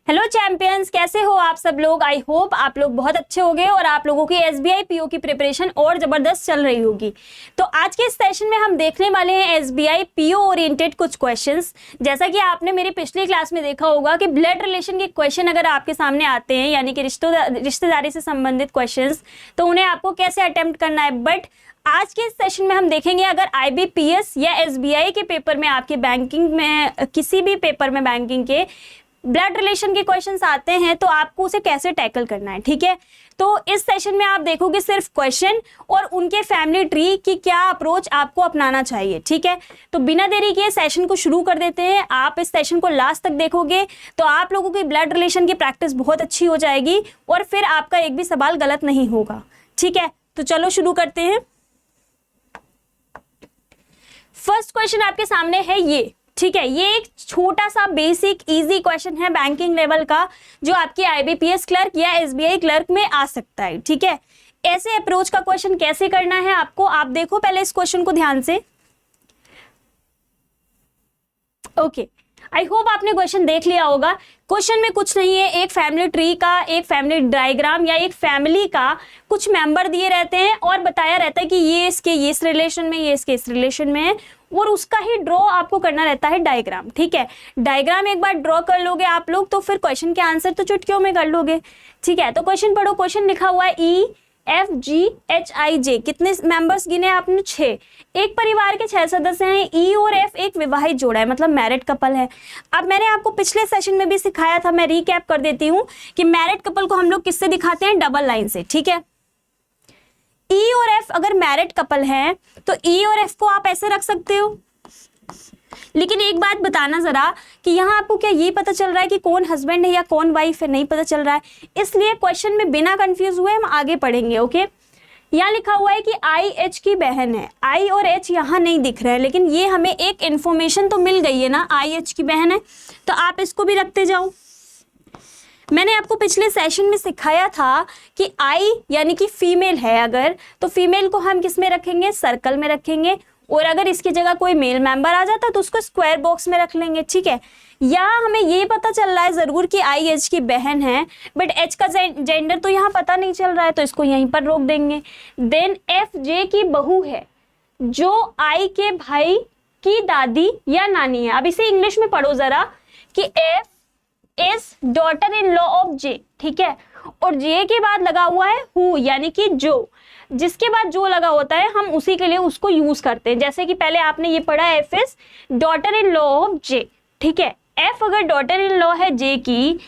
Hello champions, कैसे हो आप सब लोग। आई होप आप लोग बहुत अच्छे होंगे और आप लोगों की एसबीआई पीओ की प्रिपरेशन और जबरदस्त चल रही होगी। तो आज के इस सेशन में हम देखने वाले हैं एसबीआई पीओ ओरिएंटेड कुछ क्वेश्चंस। जैसा कि आपने मेरी पिछली क्लास में देखा होगा कि ब्लड रिलेशन के क्वेश्चन अगर आपके सामने आते हैं, यानी कि रिश्तेदारी से संबंधित क्वेश्चन, तो उन्हें आपको कैसे अटेम्प्ट करना है। बट आज के इस सेशन में हम देखेंगे अगर आईबीपीएस या एसबीआई के पेपर में, आपके बैंकिंग में, किसी भी पेपर में बैंकिंग के ब्लड रिलेशन के क्वेश्चंस आते हैं तो आपको उसे कैसे टैकल करना है। ठीक है, तो इस सेशन में आप देखोगे सिर्फ क्वेश्चन और उनके फैमिली ट्री की क्या अप्रोच आपको अपनाना चाहिए। ठीक है, तो बिना देरी किए सेशन को शुरू कर देते हैं। आप इस सेशन को लास्ट तक देखोगे तो आप लोगों की ब्लड रिलेशन की प्रैक्टिस बहुत अच्छी हो जाएगी और फिर आपका एक भी सवाल गलत नहीं होगा। ठीक है, तो चलो शुरू करते हैं। फर्स्ट क्वेश्चन आपके सामने है ये। ठीक है, ये एक छोटा सा बेसिक इजी क्वेश्चन है बैंकिंग लेवल का, जो आपकी आईबीपीएस क्लर्क या एसबीआई क्लर्क में आ सकता है। ठीक है, ऐसे अप्रोच का क्वेश्चन कैसे करना है आपको, आप देखो पहले इस क्वेश्चन को ध्यान से। ओके, आई होप आपने क्वेश्चन देख लिया होगा। क्वेश्चन में कुछ नहीं है, एक फैमिली ट्री का, एक फैमिली डायग्राम या एक फैमिली का कुछ मेंबर दिए रहते हैं और बताया रहता है कि ये इसके ये इस रिलेशन में, ये इसके इस रिलेशन में है, और उसका ही ड्रॉ आपको करना रहता है डायग्राम। ठीक है, डायग्राम एक बार ड्रॉ कर लोगे आप लोग तो फिर क्वेश्चन के आंसर तो चुटकियों में कर लोगे। ठीक है, तो क्वेश्चन पढ़ो। क्वेश्चन लिखा हुआ है E F G H I जे, कितने मेंबर्स गिने आपने? 6। एक परिवार के 6 सदस्य हैं। ई और एफ एक विवाहित जोड़ा है, मतलब मैरिड कपल है। अब मैंने आपको पिछले सेशन में भी सिखाया था, मैं रीकैप कर देती हूँ कि मैरिड कपल को हम लोग किससे दिखाते हैं? डबल लाइन से। ठीक है, ई और एफ अगर मैरिड कपल हैं तो ई और एफ को आप ऐसे रख सकते हो, लेकिन एक बात बताना जरा कि यहाँ आपको क्या ये पता चल रहा है कि कौन हस्बैंड है या कौन वाइफ है? नहीं पता चल रहा है, इसलिए क्वेश्चन में बिना कंफ्यूज हुए हम आगे पढ़ेंगे। ओके, यहाँ लिखा हुआ है कि आई एच की बहन है। आई और एच यहाँ नहीं दिख रहे हैं, लेकिन ये हमें एक इंफॉर्मेशन तो मिल गई है ना, आई एच की बहन है, तो आप इसको भी रखते जाओ। मैंने आपको पिछले सेशन में सिखाया था कि आई यानी कि फीमेल है अगर, तो फीमेल को हम किस में रखेंगे? सर्कल में रखेंगे, और अगर इसकी जगह कोई मेल मेंबर आ जाता तो उसको स्क्वायर बॉक्स में रख लेंगे। ठीक है, यहाँ हमें ये पता चल रहा है जरूर कि आई एच की बहन है, बट एच का जेंडर तो यहाँ पता नहीं चल रहा है, तो इसको यहीं पर रोक देंगे। देन एफ जे की बहू है, जो आई के भाई की दादी या नानी है। अब इसे इंग्लिश में पढ़ो जरा कि F is daughter in law of J. ठीक है, और जे के बाद लगा हुआ है हु, यानी कि जो, जिसके बाद जो लगा होता है हम उसी के लिए उसको यूज करते हैं। जैसे कि पहले आपने ये पढ़ा, F is daughter in law of J. ठीक है, एफ अगर डॉटर इन लॉ है जे की,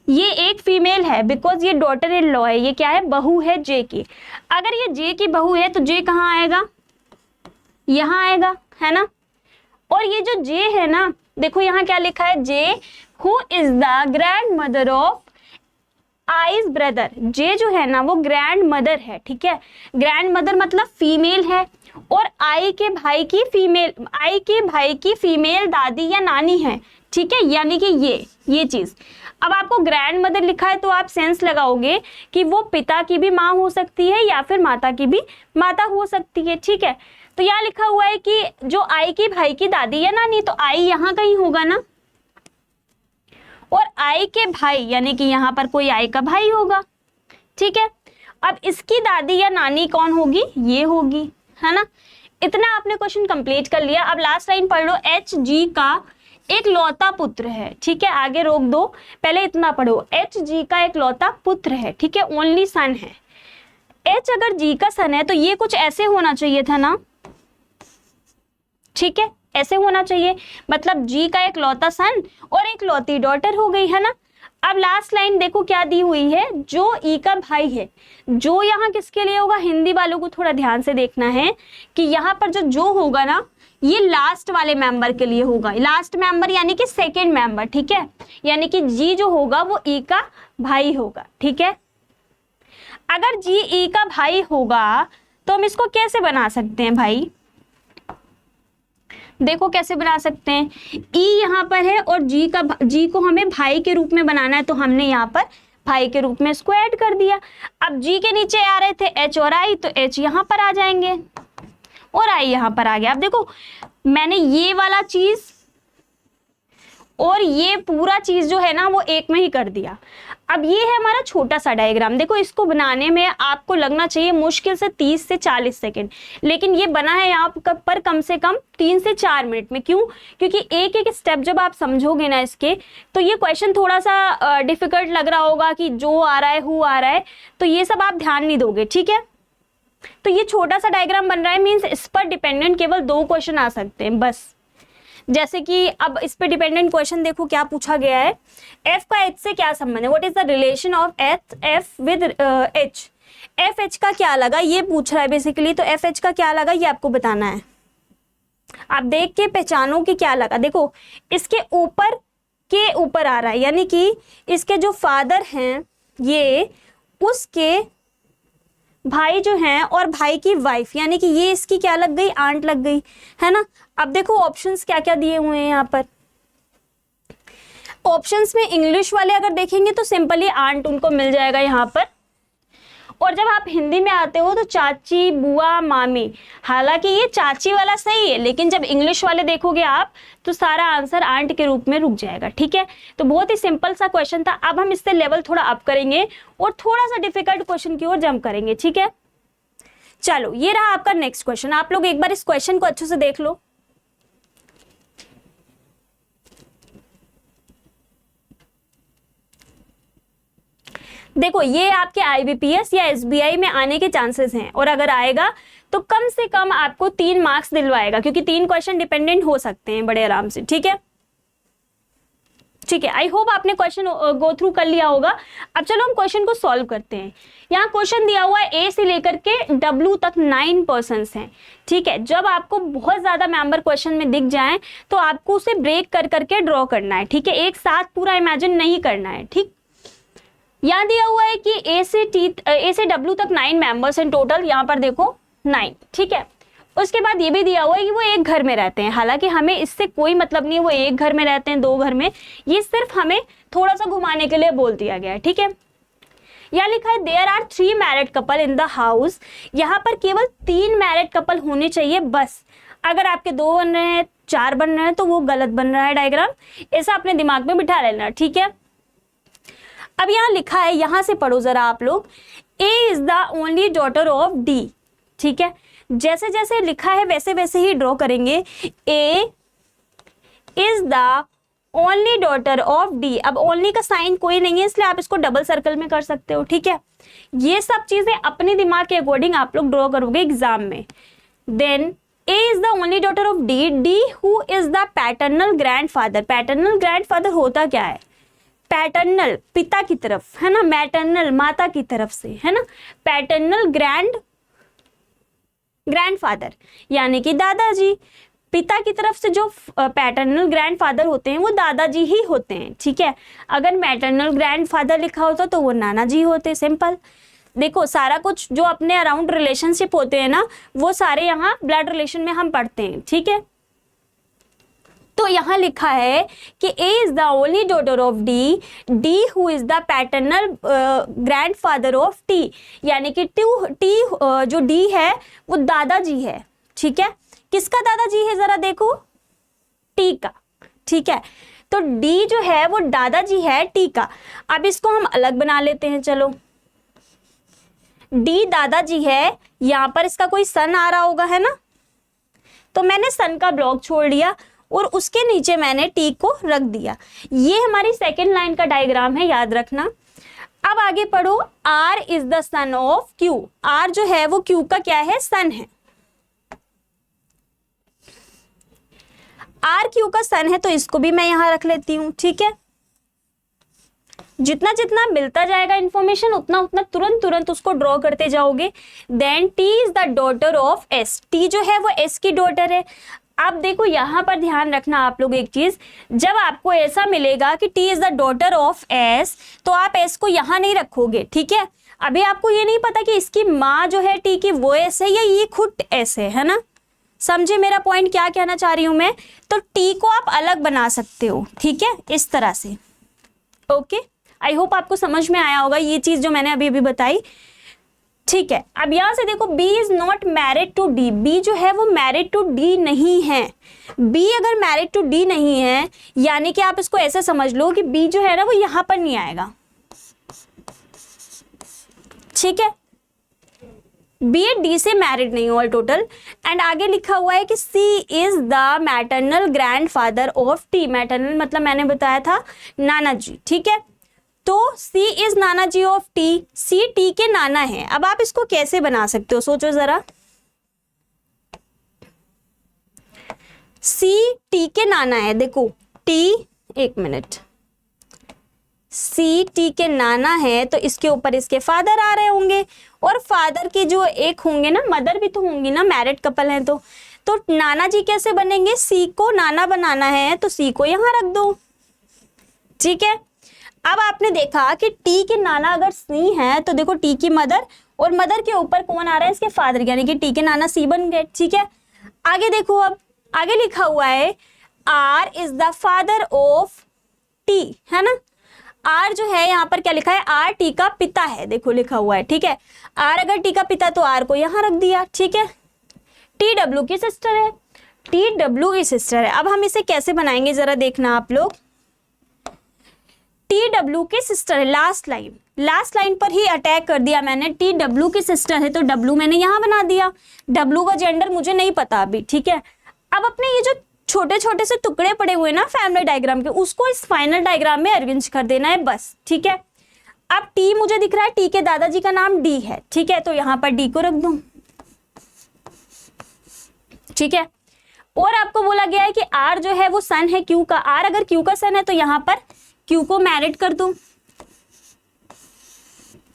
ये एक फीमेल है बिकॉज ये डॉटर इन लॉ है, ये क्या है? बहू है जे की। अगर ये जे की बहू है तो जे कहाँ आएगा? यहाँ आएगा, है ना। और ये जो जे है ना, देखो यहाँ क्या लिखा है? J who is the grandmother of I's brother. J जो है ना वो ग्रैंड मदर है। ठीक है, ग्रैंड मदर मतलब फीमेल है, और आई के भाई की फीमेल दादी या नानी है। ठीक है, यानी कि ये चीज। अब आपको ग्रैंड मदर लिखा है तो आप सेंस लगाओगे कि वो पिता की भी माँ हो सकती है या फिर माता की भी माता हो सकती है। ठीक है, तो यहाँ लिखा हुआ है कि जो आई के भाई की दादी या नानी, तो आई यहाँ कहीं होगा ना, और आई के भाई यानी कि यहाँ पर कोई आई का भाई होगा। ठीक है, अब इसकी दादी या नानी कौन होगी? ये होगी, है ना। इतना आपने क्वेश्चन कंप्लीट कर लिया। अब लास्ट लाइन पढ़ लो। एच जी का एक लौता पुत्र है। ठीक है, आगे रोक दो, पहले इतना पढ़ो। एच जी का एक लौता पुत्र है। ठीक है, ओनली सन है। एच अगर जी का सन है तो ये कुछ ऐसे होना चाहिए था ना। ठीक है, ऐसे होना चाहिए, मतलब जी का एक लौता सन और एक लौती डॉटर हो गई, है ना। अब लास्ट लाइन देखो क्या दी हुई है, जो ई का भाई है। जो यहाँ किसके लिए होगा? हिंदी वालों को थोड़ा ध्यान से देखना है कि यहाँ पर जो होगा ना, ये लास्ट वाले मेंबर के लिए होगा। लास्ट मेंबर यानी कि सेकेंड मेंबर। ठीक है, यानी कि जी जो होगा वो ई का भाई होगा। ठीक है, अगर जी ई का भाई होगा तो हम इसको कैसे बना सकते हैं भाई? देखो कैसे बना सकते हैं। ई यहाँ पर है और जी को हमें भाई के रूप में बनाना है, तो हमने यहाँ पर भाई के रूप में इसको ऐड कर दिया। अब जी के नीचे आ रहे थे एच और आई, तो एच यहाँ पर आ जाएंगे और आई यहाँ पर आ गया। अब देखो मैंने ये वाला चीज और ये पूरा चीज जो है ना वो एक में ही कर दिया। अब ये है हमारा छोटा सा डायग्राम। देखो इसको बनाने में आपको लगना चाहिए मुश्किल से 30 से 40 सेकेंड, लेकिन ये बना है यहाँ पर कम से कम 3 से 4 मिनट में। क्यों? क्योंकि एक एक स्टेप जब आप समझोगे ना इसके, तो ये क्वेश्चन थोड़ा सा डिफिकल्ट लग रहा होगा कि जो आ रहा है, हु आ रहा है, तो ये सब आप ध्यान नहीं दोगे, ठीक है। तो ये छोटा सा डायग्राम बन रहा है, मीन्स इस पर डिपेंडेंट केवल 2 क्वेश्चन आ सकते हैं बस। जैसे कि अब इस पे डिपेंडेंट क्वेश्चन देखो क्या पूछा गया है, एफ का एच से क्या संबंध है, what is the relation of F with H. F H का क्या लगा ये पूछ रहा है बेसिकली, तो एफ एच का क्या लगा ये आपको बताना है। आप देख के पहचानो कि क्या लगा। देखो इसके ऊपर के ऊपर आ रहा है, यानी कि इसके जो फादर हैं ये उसके भाई जो हैं और भाई की वाइफ, यानी कि ये इसकी क्या लग गई, आंट लग गई, है ना। अब देखो ऑप्शंस क्या क्या दिए हुए हैं यहाँ पर। ऑप्शंस में इंग्लिश वाले अगर देखेंगे तो सिंपली आंट उनको मिल जाएगा यहाँ पर, और जब आप हिंदी में आते हो तो चाची, बुआ, मामी। हालांकि ये चाची वाला सही है, लेकिन जब इंग्लिश वाले देखोगे आप तो सारा आंसर आंट के रूप में रुक जाएगा, ठीक है। तो बहुत ही सिंपल सा क्वेश्चन था। अब हम इससे लेवल थोड़ा अप करेंगे और थोड़ा सा डिफिकल्ट क्वेश्चन की ओर जंप करेंगे, ठीक है। चलो ये रहा आपका नेक्स्ट क्वेश्चन। आप लोग एक बार इस क्वेश्चन को अच्छे से देख लो। देखो ये आपके IBPS या SBI में आने के चांसेस हैं, और अगर आएगा तो कम से कम आपको 3 मार्क्स दिलवाएगा, क्योंकि 3 क्वेश्चन डिपेंडेंट हो सकते हैं बड़े आराम से, ठीक है। ठीक है, आई होप आपने क्वेश्चन गो थ्रू कर लिया होगा। अब चलो हम क्वेश्चन को सॉल्व करते हैं। यहाँ क्वेश्चन दिया हुआ है A से लेकर के W तक 9 पर्सन्स हैं, ठीक है। जब आपको बहुत ज्यादा मेंबर क्वेश्चन में दिख जाए तो आपको उसे ब्रेक कर करके ड्रॉ करना है, ठीक है। एक साथ पूरा इमेजिन नहीं करना है, ठीक। यहाँ दिया हुआ है कि A से W तक 9 मेंबर्स हैं टोटल, यहाँ पर देखो 9, ठीक है। उसके बाद ये भी दिया हुआ है कि वो एक घर में रहते हैं। हालांकि हमें इससे कोई मतलब नहीं है वो एक घर में रहते हैं, 2 घर में, ये सिर्फ हमें थोड़ा सा घुमाने के लिए बोल दिया गया है, ठीक है। यहाँ लिखा है there are 3 married couple in the house. यहाँ पर केवल 3 मैरिड कपल होने चाहिए बस। अगर आपके 2 बन रहे हैं, 4 बन रहे हैं तो वो गलत बन रहा है डायग्राम, ऐसा अपने दिमाग में बिठा लेना, ठीक है। अब यहाँ लिखा है, यहां से पढ़ो जरा आप लोग, A is the only daughter of D, ठीक है। जैसे जैसे लिखा है वैसे वैसे ही ड्रॉ करेंगे। A is the only daughter of D। अब ओनली का साइन कोई नहीं है, इसलिए आप इसको डबल सर्कल में कर सकते हो, ठीक है। ये सब चीजें अपने दिमाग के अकॉर्डिंग आप लोग ड्रॉ करोगे एग्जाम में। Then A is the only daughter of D, D who is the paternal grandfather. Paternal grandfather होता क्या है? पैटर्नल पिता की तरफ, है ना, मैटर्नल माता की तरफ से, है ना। पैटर्नल ग्रैंडफादर यानी कि दादाजी। पिता की तरफ से जो पैटर्नल ग्रैंडफादर होते हैं वो दादाजी ही होते हैं, ठीक है। अगर मैटर्नल ग्रैंडफादर लिखा होता तो वो नाना जी होते, सिंपल। देखो सारा कुछ जो अपने अराउंड रिलेशनशिप होते हैं ना, वो सारे यहाँ ब्लड रिलेशन में हम पढ़ते हैं, ठीक है। तो यहाँ लिखा है कि A is the only daughter of D, D who is the paternal grandfather of T, यानी कि T जो D है वो दादाजी है, ठीक है। किसका दादाजी है जरा देखो, T का, ठीक है। तो D जो है वो दादाजी है T का। अब इसको हम अलग बना लेते हैं, चलो। D दादाजी है, यहाँ पर इसका कोई सन आ रहा होगा, है ना, तो मैंने सन का ब्लॉक छोड़ दिया और उसके नीचे मैंने T को रख दिया। ये हमारी सेकेंड लाइन का डायग्राम है, याद रखना। अब आगे पढ़ो, R is the son of Q। R जो है वो Q का क्या है, सन है। R Q का सन है तो इसको भी मैं यहां रख लेती हूं, ठीक है। जितना जितना मिलता जाएगा इंफॉर्मेशन उतना उतना तुरंत उसको ड्रॉ करते जाओगे। Then T is the daughter of S। T जो है वो S की डॉटर है। अब देखो यहाँ पर ध्यान रखना आप लोग एक चीज, जब आपको ऐसा मिलेगा कि T is the daughter of S तो आप S को यहाँ नहीं रखोगे, ठीक है। अभी आपको ये नहीं पता कि इसकी माँ जो है T की वो S है या ये खुद S है ना। समझे मेरा पॉइंट क्या कहना चाह रही हूं मैं। तो T को आप अलग बना सकते हो, ठीक है, इस तरह से। ओके, आई होप आपको समझ में आया होगा ये चीज जो मैंने अभी अभी बताई। ठीक है, अब यहां से देखो B is not married to D, B जो है वो मैरिड टू डी नहीं है। बी अगर मैरिड टू डी नहीं है यानी कि आप इसको ऐसे समझ लो कि बी जो है ना वो यहां पर नहीं आएगा। ठीक है, बी डी से मैरिड नहीं ऑल टोटल। एंड आगे लिखा हुआ है कि C is the maternal grandfather of T, maternal मतलब मैंने बताया था नाना जी। ठीक है, तो C is Nana ji of T, C T के नाना है। अब आप इसको कैसे बना सकते हो सोचो जरा। C T के नाना है, देखो T, एक मिनट, C T के नाना है तो इसके ऊपर इसके फादर आ रहे होंगे, और फादर के जो एक होंगे ना, मदर भी तो होंगी ना, मैरिड कपल हैं तो नाना जी कैसे बनेंगे, C को नाना बनाना है तो C को यहां रख दो। ठीक है, अब आपने देखा कि टी के नाना अगर सी है तो देखो टी की मदर, और मदर के ऊपर कौन आ रहा है, इसके फादर, यानी कि टी के नाना सी बन गए। ठीक है, आगे देखो, अब आगे लिखा हुआ है R is the father of T, है ना। आर जो है यहाँ पर क्या लिखा है, आर टी का पिता है, देखो लिखा हुआ है। ठीक है, आर अगर टी का पिता तो आर को यहां रख दिया। ठीक है, टी डब्ल्यू की सिस्टर है, टी डब्ल्यू की सिस्टर है। अब हम इसे कैसे बनाएंगे जरा देखना आप लोग। टी डब्ल्यू की सिस्टर है, लास्ट लाइन पर ही अटैक कर दिया मैंने। टी डब्ल्यू की सिस्टर है तो डब्ल्यू मैंने यहां बना दिया, डब्ल्यू का जेंडर मुझे नहीं पता अभी। ठीक है, अब अपने ये जो छोटे छोटे से टुकड़े पड़े हुए ना फैमिली डायग्राम के, उसको इस फाइनल डायग्राम में अरेंज कर देना है बस। ठीक है, अब टी मुझे दिख रहा है, टी के दादाजी का नाम डी है। ठीक है, तो यहां पर डी को रख दूं। ठीक है, और आपको बोला गया है कि आर जो है वो सन है क्यू का, आर अगर क्यू का सन है तो यहां पर क्यू को मैरिड कर दूं।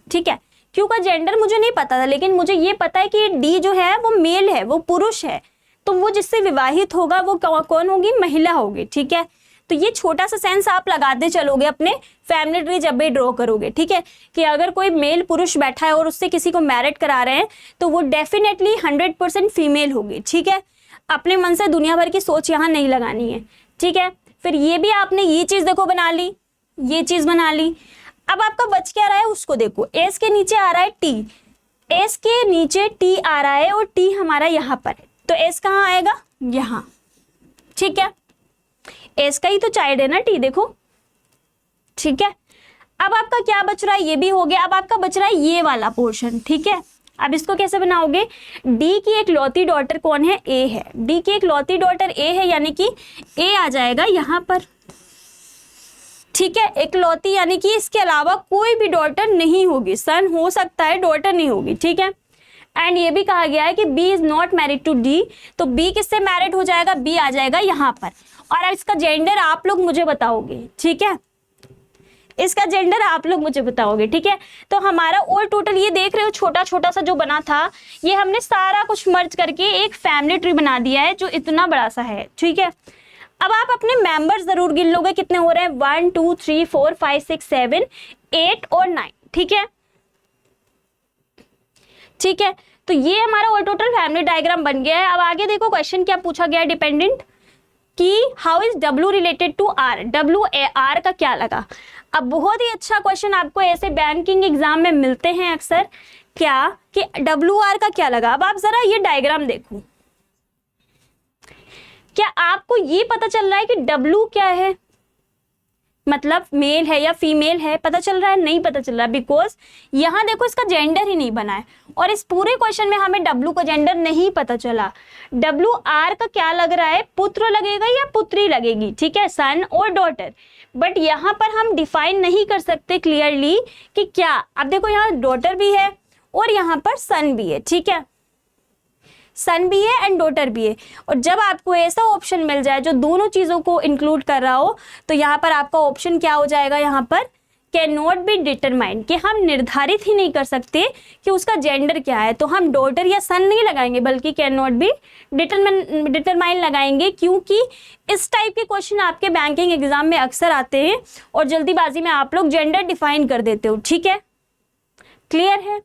ठीक है, क्यू का जेंडर मुझे नहीं पता था, लेकिन मुझे ये पता है कि डी जो है वो मेल है, वो पुरुष है, तो वो जिससे विवाहित होगा वो कौन होगी, महिला होगी। ठीक है, तो ये छोटा सा सेंस आप लगाते चलोगे अपने फैमिली ट्री जब भी ड्रॉ करोगे। ठीक है, कि अगर कोई मेल पुरुष बैठा है और उससे किसी को मैरिड करा रहे हैं तो वो डेफिनेटली 100% फीमेल होगी। ठीक है, अपने मन से दुनिया भर की सोच यहाँ नहीं लगानी है। ठीक है, फिर ये भी आपने ये चीज देखो बना ली, ये चीज बना ली। अब आपका बच क्या रहा है उसको देखो, एस के नीचे आ रहा है टी, एस के नीचे टी आ रहा है और टी हमारा यहां पर है, तो एस कहाँ आएगा, यहां। ठीक है, एस का ही तो चाइल्ड है ना टी, देखो। ठीक है, अब आपका क्या बच रहा है, ये भी हो गया। अब आपका बच रहा है ये वाला पोर्शन। ठीक है, अब इसको कैसे बनाओगे, डी की एक लौती डॉटर कौन है, ए है, डी की एक लौती डॉटर ए है, यानी कि ए आ जाएगा यहां पर। ठीक है, एक लौती यानी कि इसके अलावा कोई भी डॉटर नहीं होगी, सन हो सकता है डॉटर नहीं होगी। ठीक है, एंड ये भी कहा गया है कि B is not married to D, तो बी किससे मैरिड हो जाएगा, बी आ जाएगा यहाँ पर, और इसका जेंडर आप लोग मुझे बताओगे। ठीक है, इसका जेंडर आप लोग मुझे बताओगे। ठीक है, तो हमारा ऑल टोटल ये देख रहे हो छोटा छोटा सा जो बना था, ये हमने सारा कुछ मर्ज करके एक फैमिली ट्री बना दिया है जो इतना बड़ा सा है। ठीक है, अब आप अपने मेंबर्स जरूर गिन लोगे कितने हो रहे हैं, 1 2 3 4 5 6 7 8 और 9। ठीक है, ठीक है, तो ये हमारा ऑल टोटल फैमिली डायग्राम बन गया है। अब आगे देखो क्वेश्चन क्या पूछा गया है डिपेंडेंट, कि how is W related to R, W R का क्या लगा। अब बहुत ही अच्छा क्वेश्चन आपको ऐसे बैंकिंग एग्जाम में मिलते हैं अक्सर, क्या कि डब्ल्यू आर का क्या लगा। अब आप जरा ये डायग्राम देखो, क्या आपको ये पता चल रहा है कि डब्ल्यू क्या है, मतलब मेल है या फीमेल है, पता चल रहा है, नहीं पता चल रहा, बिकॉज यहां देखो इसका जेंडर ही नहीं बना है, और इस पूरे क्वेश्चन में हमें डब्ल्यू का जेंडर नहीं पता चला। डब्ल्यू आर का क्या लग रहा है, पुत्र लगेगा या पुत्री लगेगी। ठीक है, सन और डॉटर, बट यहाँ पर हम डिफाइन नहीं कर सकते क्लियरली कि क्या। अब देखो यहाँ डॉटर भी है और यहाँ पर सन भी है। ठीक है, सन भी है एंड डॉटर भी है, और जब आपको ऐसा ऑप्शन मिल जाए जो दोनों चीजों को इंक्लूड कर रहा हो, तो यहाँ पर आपका ऑप्शन क्या हो जाएगा, यहाँ पर कैन नॉट बी डिटरमाइंड, कि हम निर्धारित ही नहीं कर सकते कि उसका जेंडर क्या है, तो हम डॉटर या सन नहीं लगाएंगे बल्कि कैन नॉट बी डिटरमाइन लगाएंगे, क्योंकि इस टाइप के क्वेश्चन आपके बैंकिंग एग्जाम में अक्सर आते हैं और जल्दीबाजी में आप लोग जेंडर डिफाइन कर देते हो। ठीक है, क्लियर है।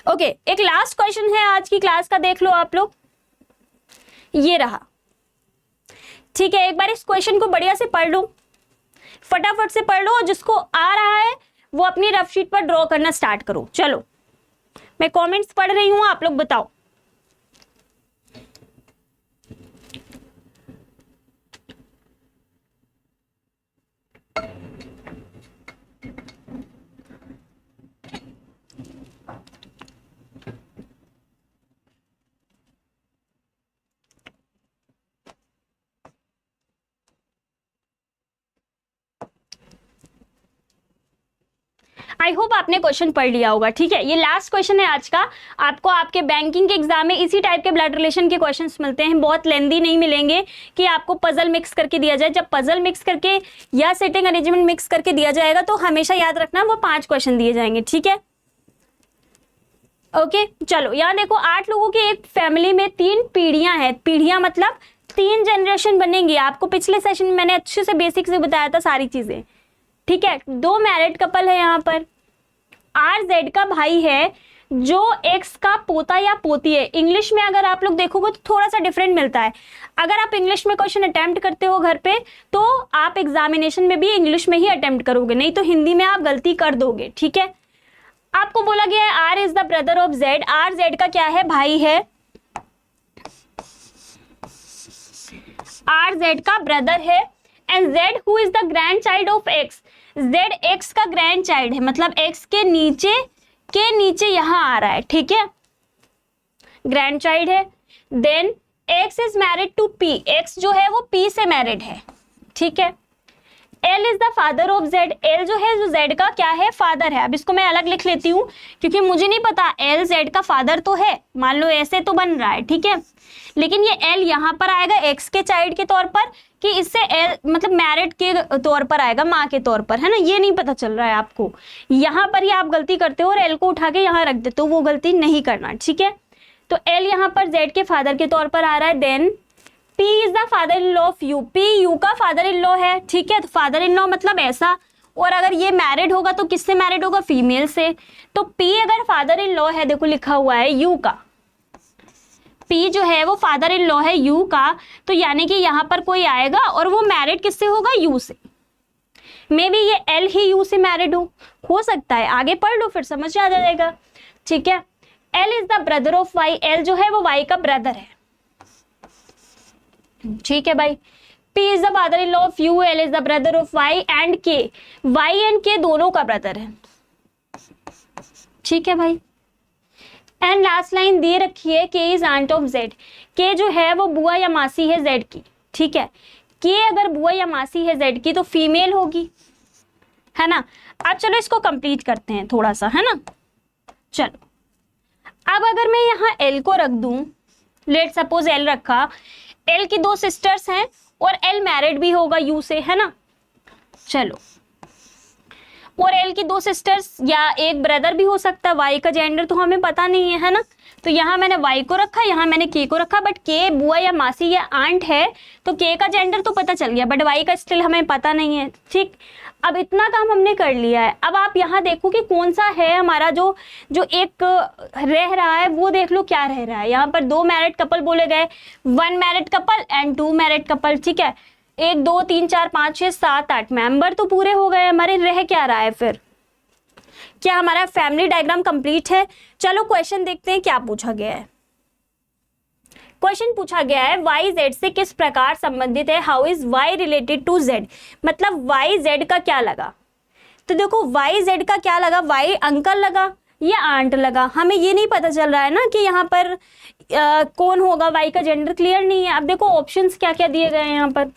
ओके, एक लास्ट क्वेश्चन है आज की क्लास का, देख लो आप लोग, ये रहा। ठीक है, एक बार इस क्वेश्चन को बढ़िया से पढ़ लो, फटाफट से पढ़ लो, और जिसको आ रहा है वो अपनी रफ शीट पर ड्रॉ करना स्टार्ट करो। चलो मैं कमेंट्स पढ़ रही हूं, आप लोग बताओ। आई होप आपने क्वेश्चन पढ़ लिया होगा। ठीक है, ये लास्ट क्वेश्चन है आज का। आपको आपके बैंकिंग के एग्जाम में इसी टाइप के ब्लड रिलेशन के क्वेश्चंस मिलते हैं, बहुत लेंदी नहीं मिलेंगे कि आपको पजल मिक्स करके दिया जाए। जब पजल मिक्स करके या सेटिंग अरेंजमेंट मिक्स करके दिया जाएगा तो हमेशा याद रखना वो 5 क्वेश्चन दिए जाएंगे। ठीक है, ओके चलो यहाँ देखो, 8 लोगों की एक फैमिली में 3 पीढ़ियां हैं। पीढ़ियां मतलब 3 जनरेशन बनेंगी। आपको पिछले सेशन में मैंने अच्छे से बेसिक से बताया था सारी चीजें। ठीक है, 2 मैरिड कपल है यहाँ पर। RZ का भाई है जो X का पोता या पोती है। इंग्लिश में अगर आप लोग देखोगे तो थोड़ा सा डिफरेंट मिलता है। अगर आप इंग्लिश में क्वेश्चन अटेम्प्ट करते हो घर पे तो आप एग्जामिनेशन में भी इंग्लिश में ही अटेम्प्ट करोगे, नहीं तो हिंदी में आप गलती कर दोगे। ठीक है, आपको बोला गया है R is the brother of Z। RZ का क्या है, भाई है। RZ का ब्रदर है and Z who is the grand child of X। Z X का ग्रैंड चाइल्ड है, मतलब X के नीचे यहां आ रहा है। ठीक है, ग्रैंड चाइल्ड है। Then X is married to P। X जो है वो P से मैरिड है। ठीक है, L is the father of Z। L जो है, जो Z का क्या है, फादर है। अब इसको मैं अलग लिख लेती हूँ क्योंकि मुझे नहीं पता L Z का फादर तो है, मान लो ऐसे तो बन रहा है। ठीक है, लेकिन ये L यहाँ पर आएगा X के चाइल्ड के तौर पर कि इससे L मतलब मैरिड के तौर पर आएगा, माँ के तौर पर, है ना, ये नहीं पता चल रहा है आपको। यहाँ पर ही आप गलती करते हो और L को उठा के यहाँ रख देते हो, वो गलती नहीं करना। ठीक है, तो L यहाँ पर Z के फादर के तौर पर आ रहा है। Then P is the father in law of U। P U का फादर इन लॉ है। ठीक है, तो फादर इन लॉ मतलब ऐसा, और अगर ये मैरिड होगा तो किससे मैरिड होगा, फीमेल से। तो P अगर फादर इन लॉ है, देखो लिखा हुआ है U का, P जो है वो फादर इन लॉ है U का, तो यानी कि यहाँ पर कोई आएगा और वो मैरिड किससे होगा, U से। मे बी ये L ही U से मैरिड हो सकता है, आगे पढ़ लो फिर समझ आ जाएगा। ठीक है, L is the brother of Y। L जो है वो Y का ब्रदर है। ठीक है भाई, P is the father in law of U, L is the brother of Y and K। Y and K दोनों का ब्रदर है। ठीक है भाई, एंड लास्ट लाइन दे रखी है K is aunt of Z। K जो है वो बुआ या मासी है Z की। ठीक है, K अगर बुआ या मासी है Z की तो फीमेल होगी, है ना। अब चलो इसको कंप्लीट करते हैं थोड़ा सा, है ना। चलो अब अगर मैं यहाँ L को रख दूं, लेट सपोज L रखा, L की 2 सिस्टर्स हैं और L मैरिड भी होगा U से, है ना। चलो, और L की 2 सिस्टर्स या एक ब्रदर भी हो सकता है। Y का जेंडर तो हमें पता नहीं है ना, तो यहाँ मैंने Y को रखा, यहाँ मैंने K को रखा, बट K बुआ या मासी या आंट है तो K का जेंडर तो पता चल गया, बट Y का स्टिल हमें पता नहीं है। ठीक, अब इतना काम हमने कर लिया है। अब आप यहाँ देखो कि कौन सा है हमारा जो एक रह रहा है, वो देख लो क्या रह रहा है। यहाँ पर 2 मैरिड कपल बोले गए, 1 married couple and 2 married couple. ठीक है, 1 2 3 4 5 6 7 8 मेंबर तो पूरे हो गए हमारे। रह क्या रहा है फिर, क्या हमारा फैमिली डायग्राम कंप्लीट है। चलो क्वेश्चन देखते हैं क्या पूछा गया है। क्वेश्चन पूछा गया है Y Z से किस प्रकार संबंधित है, how is Y related to Z। मतलब Y Z का क्या लगा, तो देखो Y Z का क्या लगा, Y अंकल लगा या आंट लगा, हमें ये नहीं पता चल रहा है ना कि यहाँ पर कौन होगा। Y का जेंडर क्लियर नहीं है। अब देखो ऑप्शंस क्या क्या दिए गए हैं यहाँ पर,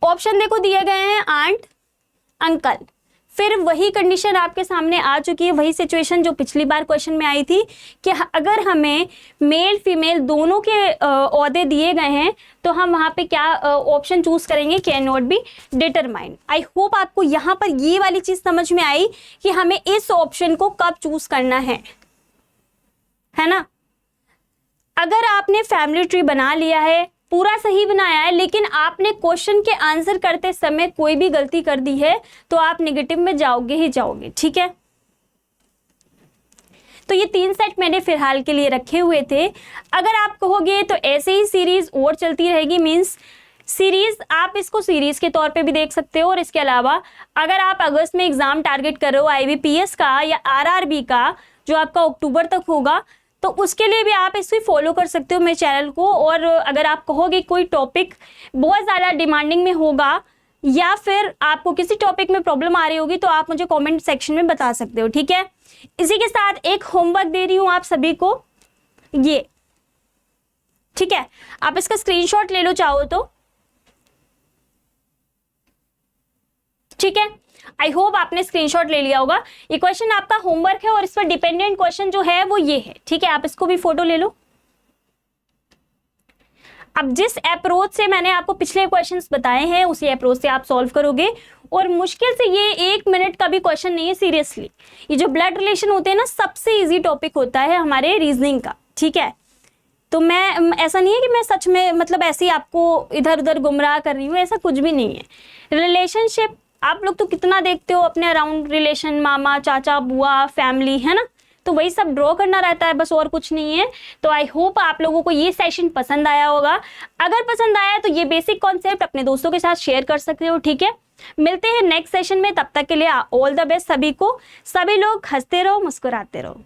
ऑप्शन देखो दिए गए हैं आंट, अंकल। फिर वही कंडीशन आपके सामने आ चुकी है, वही सिचुएशन जो पिछली बार क्वेश्चन में आई थी कि अगर हमें मेल फीमेल दोनों के ओहदे दिए गए हैं तो हम वहां पे क्या ऑप्शन चूज करेंगे, can not be determined. I hope आपको यहाँ पर ये वाली चीज समझ में आई कि हमें इस ऑप्शन को कब चूज करना है ना। अगर आपने फैमिली ट्री बना लिया है, पूरा सही बनाया है, लेकिन आपने क्वेश्चन के आंसर करते समय कोई भी गलती कर दी है तो आप नेगेटिव में जाओगे ही जाओगे। ठीक है, तो ये 3 सेट मैंने फिलहाल के लिए रखे हुए थे। अगर आप कहोगे तो ऐसे ही सीरीज और चलती रहेगी, मींस सीरीज, आप इसको सीरीज के तौर पे भी देख सकते हो। और इसके अलावा अगर आप अगस्त में एग्जाम टारगेट कर रहे हो IBPS का या RRB का, जो आपका अक्टूबर तक होगा, तो उसके लिए भी आप इसे फॉलो कर सकते हो मेरे चैनल को। और अगर आप कहोगे कोई टॉपिक बहुत ज़्यादा डिमांडिंग में होगा या फिर आपको किसी टॉपिक में प्रॉब्लम आ रही होगी, तो आप मुझे कमेंट सेक्शन में बता सकते हो, ठीक है। इसी के साथ एक होमवर्क दे रही हूँ आप सभी को, ये ठीक है, आप इसका स्क्रीनशॉट ले लो चाहो तो, ठीक है। आई होप आपने स्क्रीनशॉट ले लिया होगा। ये क्वेश्चन आपका होमवर्क है और इस पर डिपेंडेंट क्वेश्चन जो है वो ये है, ठीक है। आप इसको भी फोटो ले लो। अब जिस अप्रोच से मैंने आपको पिछले क्वेश्चंस बताए हैं उसी अप्रोच से आप सॉल्व करोगे। और मुश्किल से ये 1 मिनट का भी क्वेश्चन नहीं है, सीरियसली। ये जो ब्लड रिलेशन होते हैं ना, सबसे इजी टॉपिक होता है हमारे रीजनिंग का, ठीक है। तो मैं, ऐसा नहीं है कि मैं सच में मतलब ऐसे ही आपको इधर उधर गुमराह कर रही हूँ, ऐसा कुछ भी नहीं है। रिलेशनशिप आप लोग तो कितना देखते हो अपने अराउंड, रिलेशन, मामा, चाचा, बुआ, फैमिली, है ना, तो वही सब ड्रॉ करना रहता है, बस और कुछ नहीं है। तो आई होप आप लोगों को ये सेशन पसंद आया होगा। अगर पसंद आया तो ये बेसिक कॉन्सेप्ट अपने दोस्तों के साथ शेयर कर सकते हो, ठीक है। मिलते हैं नेक्स्ट सेशन में, तब तक के लिए ऑल द बेस्ट सभी को। सभी लोग हंसते रहो, मुस्कुराते रहो।